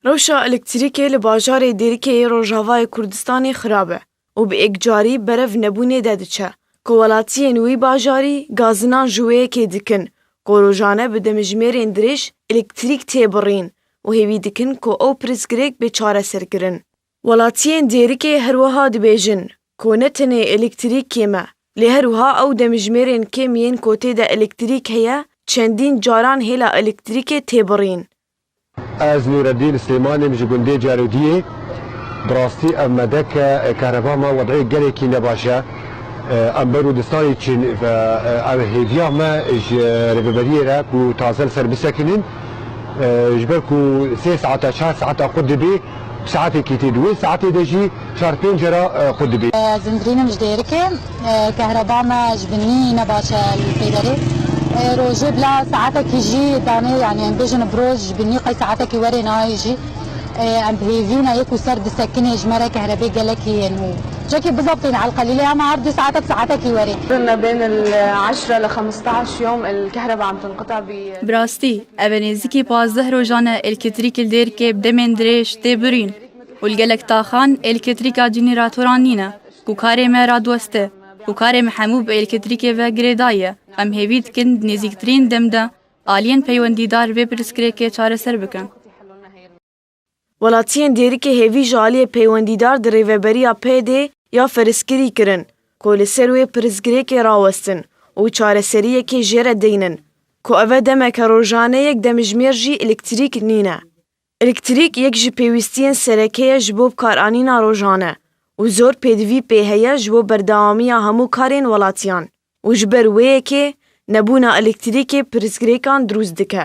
Rewşa elektrîkê li bajarê Dêrikeyê Rojavayê Kurdistanê xirab e û bi ekcarî berev nebûnê de diçe. Ku welatiyên wî bajarî gazinan ji wêyekê dikin ku rojane bi demijmêrên dirêj elektrîk tê birîn û hêvî dikin ku ew pirsgirêk bê çareserkirin. Welatiyên Dêrikê her wiha dibêjin ku ne tenê elektrîk kêm e, lê her wiha ew demijmêrên kêm yên ku tê de elektrîk heye çendîn caran hêla elektrîkê tê birîn. از نوردین سلیمانی مج گنده جارودیه براستی امدک کهربا ما وضعی گلی کی نباشه ام برودستانی چین و ام هیویا ما رببریه را کو تازل سر بسکنین جبر کو 3 ساعت 4 ساعت خود بی ساعتی کی تدوی ساعتی دجی 4 5 را خود بی زندرین مج دیرکه کهربا ما جبنی نباشه الفیدری روجي بلا ساعتك يجي داني يعني ام بيجن بروج بني قي ساعتك يوري نايجي ام بهيفينا يكو سرد سكني جمره كهرباء قالكي انه جاكي بالضبط على القليله اما عرض ساعتك يوري قلنا بين ال 10 ل 15 يوم الكهرباء عم تنقطع براستي ابنزيكي 15 روجانا الكتريك الديركي بدمن دريش تبرين والجلك طاخان الكتريكا جنراتورانينا كوكاري ما دوسته وكاري محموب الكتريكي و گريدايه ام هیوید کند نزیکترین دمده آلین پیوندیدار و پرسکریکی چاره سر بکن. Welatiyên Dêrikê hêvî ji aliyê peywendîdar di rêveberiya pêdê ya ferskirî kirin ku li ser wê pirsgirêkê rawestin û çareseriyekê jê re deynin ku ev e demeke rojaneyek demijmêr jî elektrîk nîne. Elektrîk yek ji pêwîstiyên serekê ye ji bo karanîna rojane û zor pêdivî pê heye ji bo berdewamiya hemû karên welatiyan û ji ber wêyekê nebûna elektrîkê pirsgirêkan drûst dike.